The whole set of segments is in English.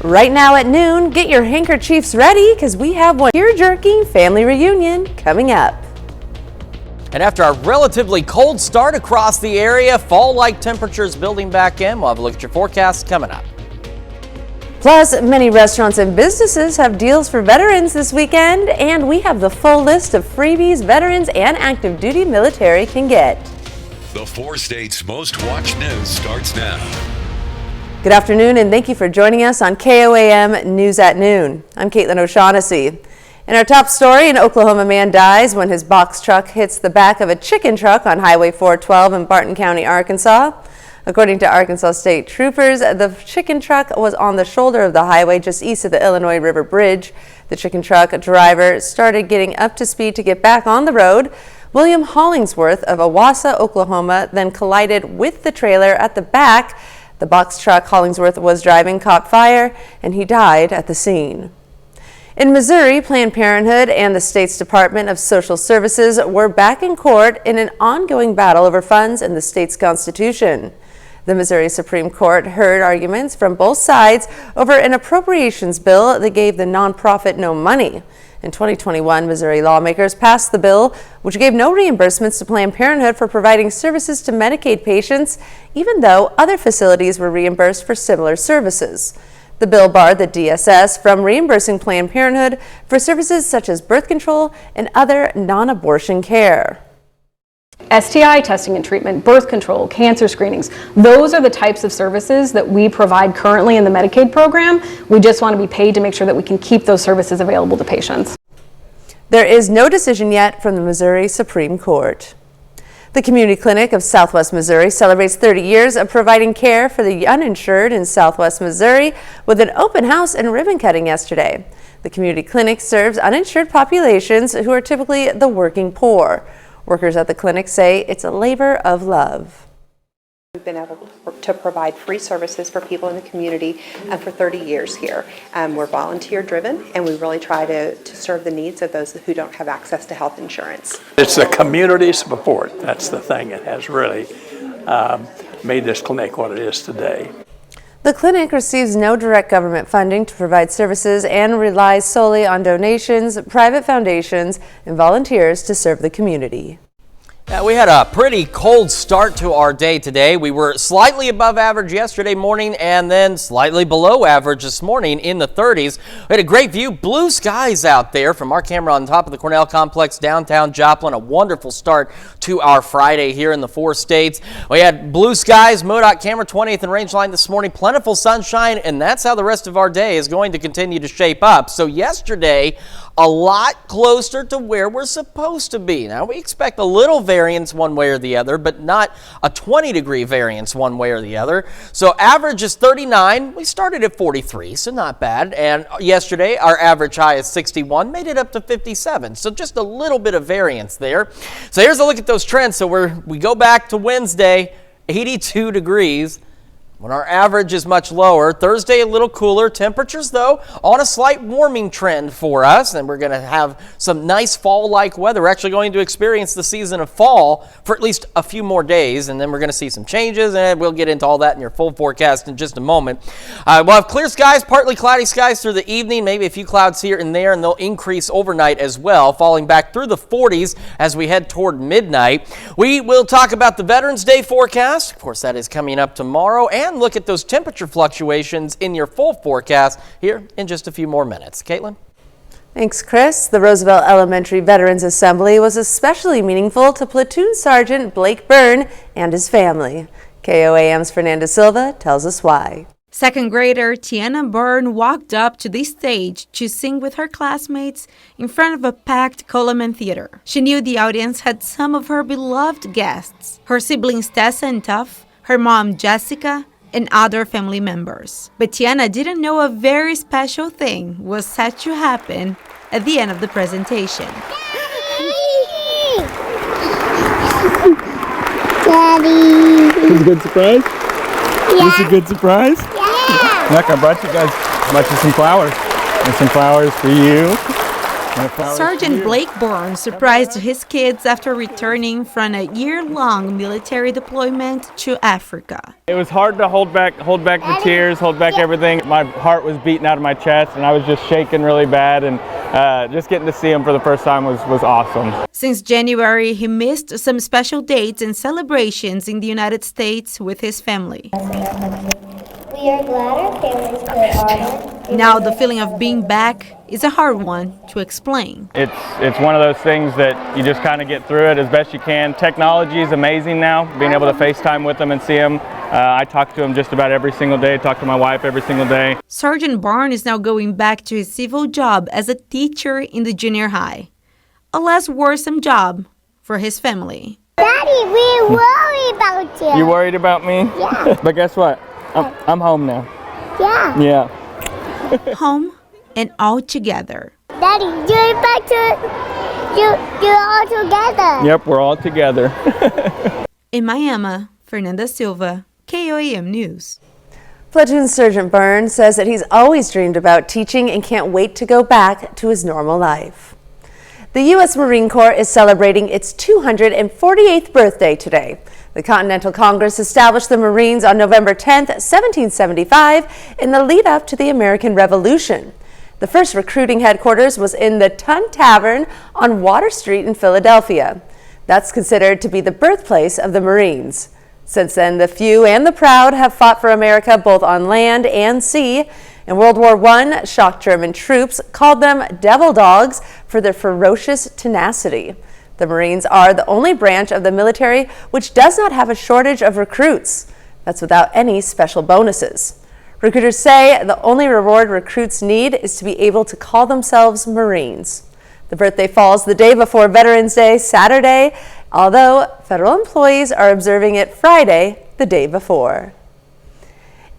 Right now at noon, get your handkerchiefs ready because we have one tear-jerking family reunion coming up. And after a relatively cold start across the area, fall-like temperatures building back in. We'll have a look at your forecast coming up. Plus, many restaurants and businesses have deals for veterans this weekend, and we have the full list of freebies veterans and active duty military can get. The 4 states' most watched news starts now. Good afternoon, and thank you for joining us on KOAM News at Noon. I'm Caitlin O'Shaughnessy. In our top story, an Oklahoma man dies when his box truck hits the back of a chicken truck on Highway 412 in Barton County, Arkansas. According to Arkansas State Troopers, the chicken truck was on the shoulder of the highway just east of the Illinois River Bridge. The chicken truck driver started getting up to speed to get back on the road. William Hollingsworth of Owasso, Oklahoma, then collided with the trailer at the back. The box truck Hollingsworth was driving caught fire, and he died at the scene. In Missouri, Planned Parenthood and the state's Department of Social Services were back in court in an ongoing battle over funds in the state's constitution. The Missouri Supreme Court heard arguments from both sides over an appropriations bill that gave the nonprofit no money. In 2021, Missouri lawmakers passed the bill, which gave no reimbursements to Planned Parenthood for providing services to Medicaid patients, even though other facilities were reimbursed for similar services. The bill barred the DSS from reimbursing Planned Parenthood for services such as birth control and other non-abortion care. STI testing and treatment, birth control, cancer screenings, those are the types of services that we provide currently in the Medicaid program. We just want to be paid to make sure that we can keep those services available to patients. There is no decision yet from the Missouri Supreme Court. The Community Clinic of Southwest Missouri celebrates 30 years of providing care for the uninsured in Southwest Missouri with an open house and ribbon cutting yesterday. The Community Clinic serves uninsured populations who are typically the working poor. Workers at the clinic say it's a labor of love. We've been able to provide free services for people in the community for 30 years here. We're volunteer driven, and we really try to serve the needs of those who don't have access to health insurance. It's the community support. That's the thing that has really made this clinic what it is today. The clinic receives no direct government funding to provide services and relies solely on donations, private foundations, and volunteers to serve the community. Yeah, we had a pretty cold start to our day today. We were slightly above average yesterday morning and then slightly below average this morning in the 30s. We had a great view, blue skies out there from our camera on top of the Cornell Complex, downtown Joplin. A wonderful start to our Friday here in the 4 states. We had blue skies, MoDOT camera 20th and Rangeline this morning, plentiful sunshine, and that's how the rest of our day is going to continue to shape up. So yesterday, a lot closer to where we're supposed to be. Now, we expect a little variance one way or the other, but not a 20-degree variance one way or the other. So average is 39. We started at 43, so not bad. And yesterday, our average high is 61, made it up to 57. So just a little bit of variance there. So here's a look at those trends. So we go back to Wednesday, 82 degrees. When our average is much lower. Thursday a little cooler. Temperatures, though, on a slight warming trend for us, and we're going to have some nice fall-like weather. We're actually going to experience the season of fall for at least a few more days, and then we're going to see some changes, and we'll get into all that in your full forecast in just a moment. We'll have clear skies, partly cloudy skies through the evening, maybe a few clouds here and there, and they'll increase overnight as well, falling back through the 40s as we head toward midnight. We will talk about the Veterans Day forecast. Of course, that is coming up tomorrow, and look at those temperature fluctuations in your full forecast here in just a few more minutes. Caitlin? Thanks, Chris. The Roosevelt Elementary Veterans Assembly was especially meaningful to Platoon Sergeant Blake Byrne and his family. KOAM's Fernanda Silva tells us why. Second grader Tiana Byrne walked up to the stage to sing with her classmates in front of a packed Coleman Theater. She knew the audience had some of her beloved guests, her siblings Tessa and Tuff, her mom Jessica, and other family members. But Tiana didn't know a very special thing was set to happen at the end of the presentation. Daddy! Is it a good surprise? Yeah. Is it a good surprise? Yeah! Look, I brought you guys some flowers. And some flowers for you. Sergeant Blake Bourne surprised his kids after returning from a year-long military deployment to Africa. It was hard to hold back the tears, hold back everything. My heart was beating out of my chest and I was just shaking really bad, and just getting to see him for the first time was awesome. Since January, he missed some special dates and celebrations in the United States with his family. We are glad our families play honor. Now the feeling of being back is a hard one to explain. It's one of those things that you just kind of get through it as best you can. Technology is amazing now, being able to FaceTime with them and see them. I talk to him just about every single day, talk to my wife every single day. Sergeant Bourne is now going back to his civil job as a teacher in the junior high. A less worrisome job for his family. Daddy, we worry about you. You worried about me? Yeah. But guess what? I'm home now. Yeah. Yeah. Home and all together. Daddy, you're back to you're all together. Yep, we're all together. In Miami, Fernanda Silva, KOAM News. Platoon Sergeant Byrne says that he's always dreamed about teaching and can't wait to go back to his normal life. The U.S. Marine Corps is celebrating its 248th birthday today. The Continental Congress established the Marines on November 10, 1775, in the lead up to the American Revolution. The first recruiting headquarters was in the Tun Tavern on Water Street in Philadelphia. That's considered to be the birthplace of the Marines. Since then, the few and the proud have fought for America both on land and sea. In World War I, shocked German troops called them devil dogs for their ferocious tenacity. The Marines are the only branch of the military which does not have a shortage of recruits. That's without any special bonuses. Recruiters say the only reward recruits need is to be able to call themselves Marines. The birthday falls the day before Veterans Day, Saturday, although federal employees are observing it Friday, the day before.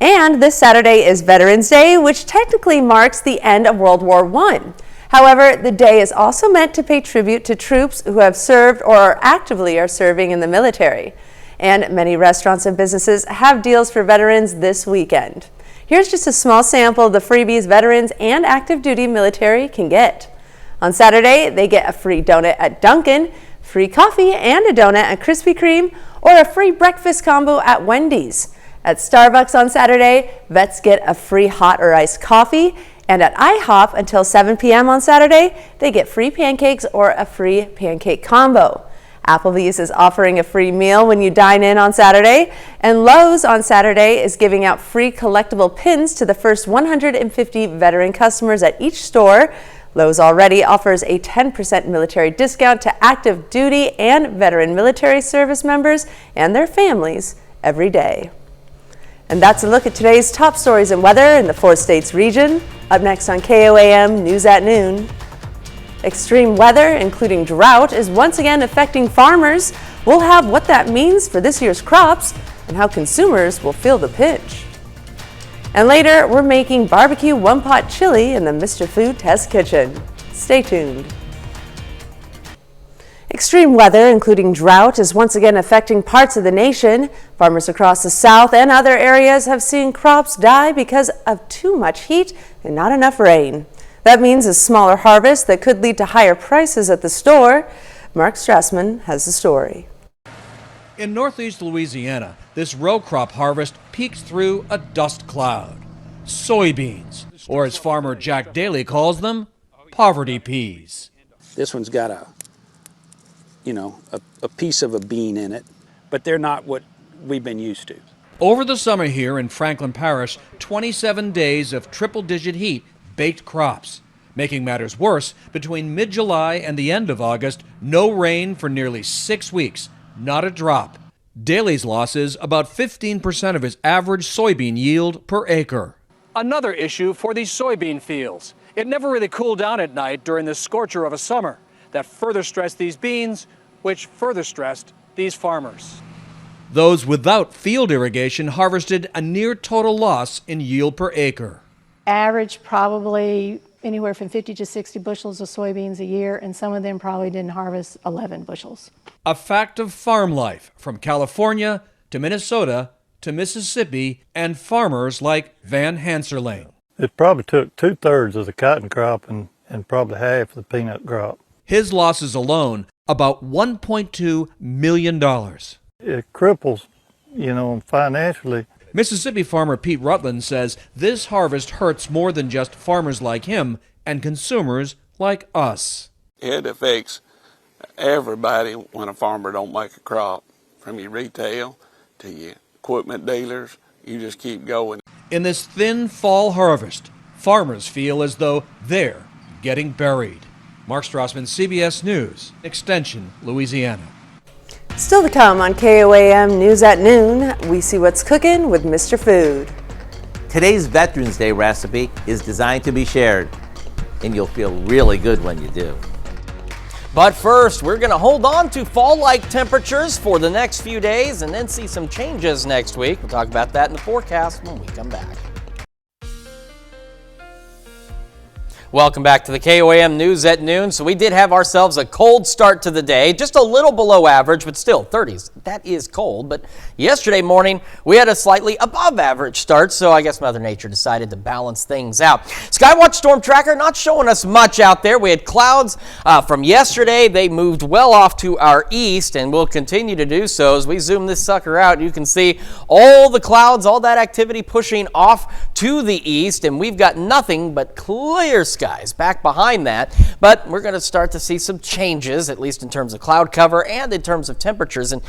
And this Saturday is Veterans Day, which technically marks the end of World War I. However, the day is also meant to pay tribute to troops who have served or are serving in the military. And many restaurants and businesses have deals for veterans this weekend. Here's just a small sample of the freebies veterans and active duty military can get. On Saturday, they get a free donut at Dunkin', free coffee and a donut at Krispy Kreme, or a free breakfast combo at Wendy's. At Starbucks on Saturday, vets get a free hot or iced coffee, and at IHOP until 7 p.m. on Saturday, they get free pancakes or a free pancake combo. Applebee's is offering a free meal when you dine in on Saturday, and Lowe's on Saturday is giving out free collectible pins to the first 150 veteran customers at each store. Lowe's already offers a 10% military discount to active duty and veteran military service members and their families every day. And that's a look at today's top stories and weather in the 4 states region. Up next on KOAM News at Noon. Extreme weather, including drought, is once again affecting farmers. We'll have what that means for this year's crops and how consumers will feel the pinch. And later, we're making barbecue one-pot chili in the Mr. Food Test Kitchen. Stay tuned. Extreme weather, including drought, is once again affecting parts of the nation. Farmers across the South and other areas have seen crops die because of too much heat and not enough rain. That means a smaller harvest that could lead to higher prices at the store. Mark Strassman has the story. In northeast Louisiana, this row crop harvest peeks through a dust cloud. Soybeans, or as farmer Jack Daly calls them, poverty peas. This one's got a piece of a bean in it, but they're not what we've been used to. Over the summer here in Franklin Parish, 27 days of triple-digit heat baked crops. Making matters worse, between mid-July and the end of August, no rain for nearly 6 weeks, not a drop. Daly's losses about 15% of his average soybean yield per acre. Another issue for these soybean fields. It never really cooled down at night during the scorcher of a summer. That further stressed these beans, which further stressed these farmers. Those without field irrigation harvested a near total loss in yield per acre. Average probably anywhere from 50 to 60 bushels of soybeans a year, and some of them probably didn't harvest 11 bushels. A fact of farm life from California to Minnesota to Mississippi and farmers like Van Hanserling. It probably took 2/3 of the cotton crop and and probably half the peanut crop. His losses alone, about $1.2 million. It cripples, financially. Mississippi farmer Pete Rutland says this harvest hurts more than just farmers like him and consumers like us. It affects everybody when a farmer don't make a crop, from your retail to your equipment dealers. You just keep going. In this thin fall harvest, farmers feel as though they're getting buried. Mark Strassman, CBS News, Extension, Louisiana. Still to come on KOAM News at Noon, we see what's cooking with Mr. Food. Today's Veterans Day recipe is designed to be shared, and you'll feel really good when you do. But first, we're going to hold on to fall-like temperatures for the next few days and then see some changes next week. We'll talk about that in the forecast when we come back. Welcome back to the KOAM News at Noon. So we did have ourselves a cold start to the day, just a little below average, but still 30s. That is cold. But yesterday morning, we had a slightly above average start, so I guess Mother Nature decided to balance things out. Skywatch Storm Tracker not showing us much out there. We had clouds from yesterday. They moved well off to our east and will continue to do so. As we zoom this sucker out, you can see all the clouds, all that activity pushing off to the east, and we've got nothing but clear skies back behind that. But we're going to start to see some changes, at least in terms of cloud cover and in terms of temperatures. And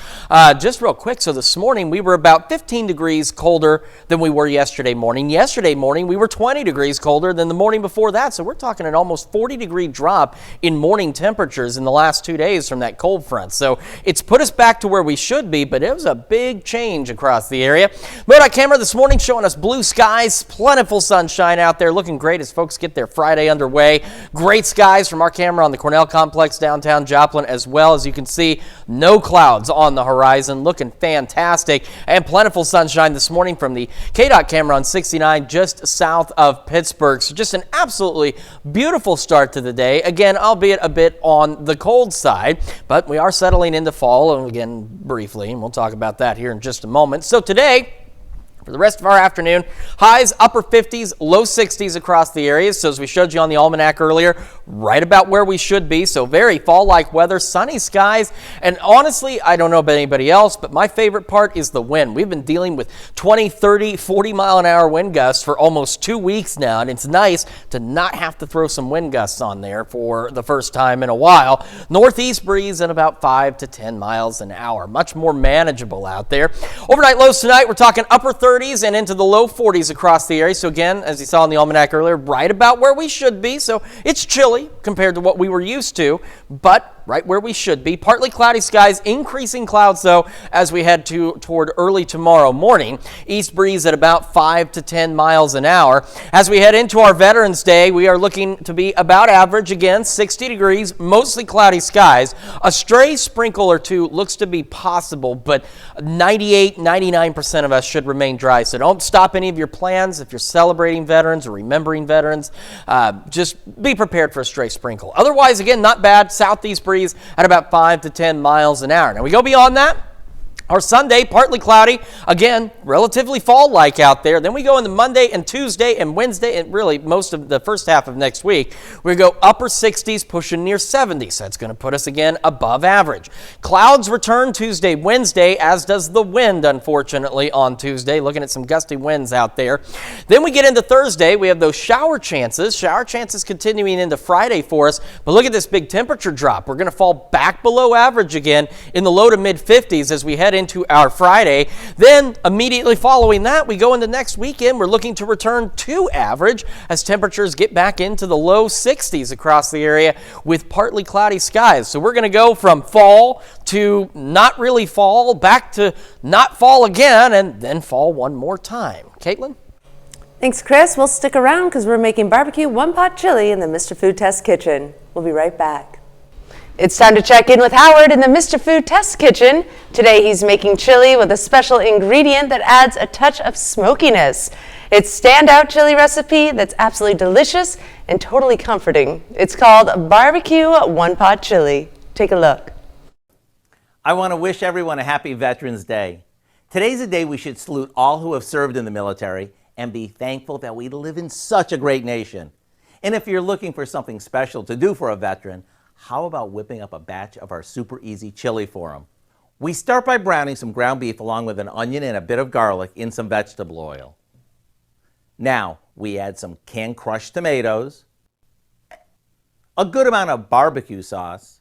just real quick, so this morning we were about 15 degrees colder than we were yesterday morning. Yesterday morning we were 20 degrees colder than the morning before that. So we're talking an almost 40-degree drop in morning temperatures in the last 2 days from that cold front. So it's put us back to where we should be, but it was a big change across the area. MoDOT camera this morning showing us blue skies, plentiful sunshine out there, looking great as folks get their Friday underway. Great skies from our camera on the Cornell Complex downtown Joplin as well. As you can see, no clouds on the horizon, looking fantastic, and plentiful sunshine this morning from the KDOT camera on 69 just south of Pittsburgh. So just an absolutely beautiful start to the day. Again, albeit a bit on the cold side, but we are settling into fall, and again, briefly, and we'll talk about that here in just a moment. So today, for the rest of our afternoon, highs upper 50s, low 60s across the areas. So as we showed you on the almanac earlier, right about where we should be. So very fall-like weather, sunny skies. And honestly, I don't know about anybody else, but my favorite part is the wind. We've been dealing with 20, 30, 40-mile-an-hour wind gusts for almost 2 weeks now. And it's nice to not have to throw some wind gusts on there for the first time in a while. Northeast breeze at about 5 to 10 miles an hour. Much more manageable out there. Overnight lows tonight, we're talking upper 30s and into the low 40s across the area. So again, as you saw in the almanac earlier, right about where we should be. So it's chilly compared to what we were used to, but right where we should be. Partly cloudy skies, increasing clouds though as we head toward early tomorrow morning. East breeze at about 5 to 10 miles an hour. As we head into our Veterans Day, we are looking to be about average again, 60 degrees, mostly cloudy skies. A stray sprinkle or two looks to be possible, but 98-99% of us should remain dry. So don't stop any of your plans if you're celebrating veterans or remembering veterans. Just be prepared for a stray sprinkle. Otherwise, again, not bad. Southeast breeze at about 5 to 10 miles an hour. Now we go beyond that. Our Sunday, partly cloudy, again, relatively fall-like out there. Then we go into Monday and Tuesday and Wednesday, and really most of the first half of next week. We go upper 60s, pushing near 70s. That's going to put us again above average. Clouds return Tuesday, Wednesday, as does the wind, unfortunately, on Tuesday. Looking at some gusty winds out there. Then we get into Thursday. We have those shower chances. Shower chances continuing into Friday for us. But look at this big temperature drop. We're going to fall back below average again in the low to mid 50s as we head into our Friday. Then immediately following that, we go into next weekend. We're looking to return to average as temperatures get back into the low 60s across the area with partly cloudy skies. So we're going to go from fall to not really fall, back to not fall again, and then fall one more time. Caitlin? Thanks, Chris. We'll stick around because we're making barbecue one-pot chili in the Mr. Food Test Kitchen. We'll be right back. It's time to check in with Howard in the Mr. Food Test Kitchen. Today he's making chili with a special ingredient that adds a touch of smokiness. It's standout chili recipe that's absolutely delicious and totally comforting. It's called Barbecue One-Pot Chili. Take a look. I want to wish everyone a happy Veterans Day. Today's a day we should salute all who have served in the military and be thankful that we live in such a great nation. And if you're looking for something special to do for a veteran, how about whipping up a batch of our super easy chili for him? We start by browning some ground beef along with an onion and a bit of garlic in some vegetable oil. Now, we add some canned crushed tomatoes, a good amount of barbecue sauce,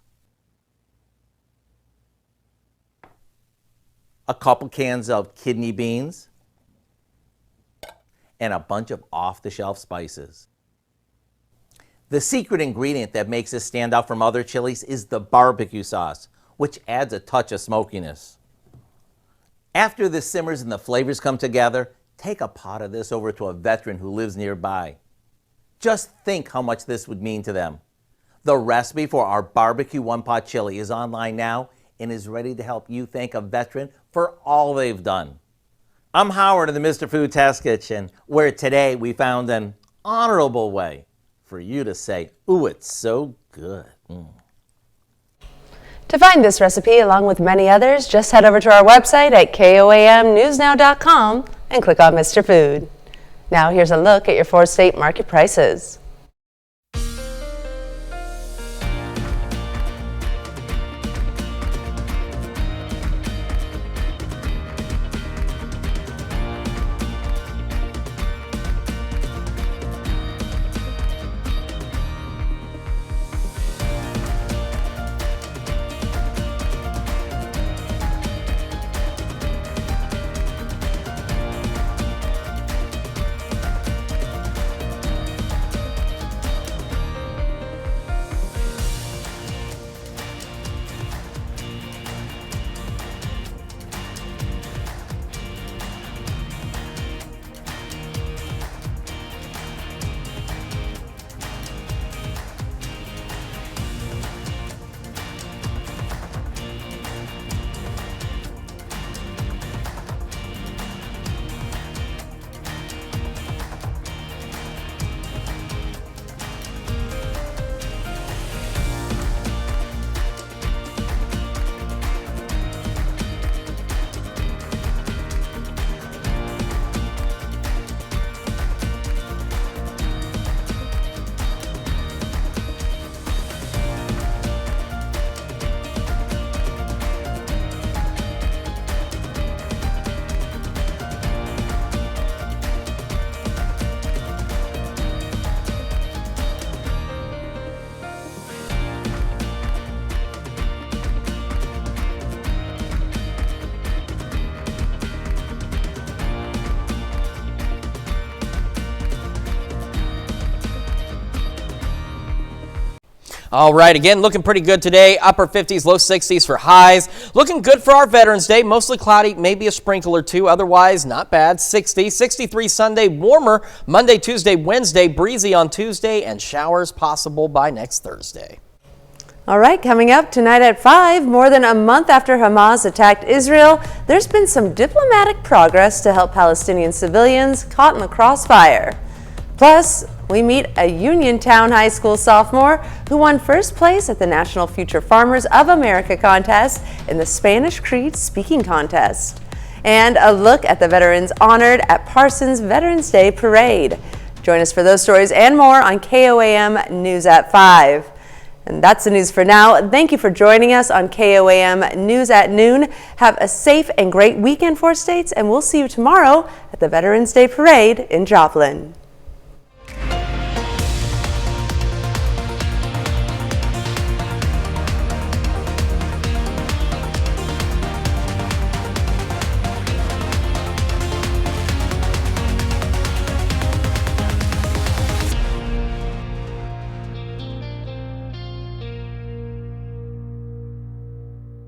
a couple cans of kidney beans, and a bunch of off-the-shelf spices. The secret ingredient that makes this stand out from other chilies is the barbecue sauce, which adds a touch of smokiness. After this simmers and the flavors come together, take a pot of this over to a veteran who lives nearby. Just think how much this would mean to them. The recipe for our barbecue one-pot chili is online now and is ready to help you thank a veteran for all they've done. I'm Howard in the Mr. Food Test Kitchen, where today we found an honorable way for you to say, ooh, it's so good. To find this recipe, along with many others, just head over to our website at KOAMnewsnow.com and click on Mr. Food. Now here's a look at your 4-state market prices. All right, again, looking pretty good today. Upper 50s, low 60s for highs. Looking good for our Veterans Day. Mostly cloudy, maybe a sprinkle or two. Otherwise, not bad. 60, 63 Sunday, warmer Monday, Tuesday, Wednesday, breezy on Tuesday, and showers possible by next Thursday. All right, coming up tonight at 5, more than a month after Hamas attacked Israel, there's been some diplomatic progress to help Palestinian civilians caught in the crossfire. Plus, we meet a Uniontown High School sophomore who won first place at the National Future Farmers of America contest in the Spanish Creed Speaking Contest. And a look at the veterans honored at Parsons Veterans Day Parade. Join us for those stories and more on KOAM News at 5. And that's the news for now. Thank you for joining us on KOAM News at Noon. Have a safe and great weekend, 4 states, and we'll see you tomorrow at the Veterans Day Parade in Joplin.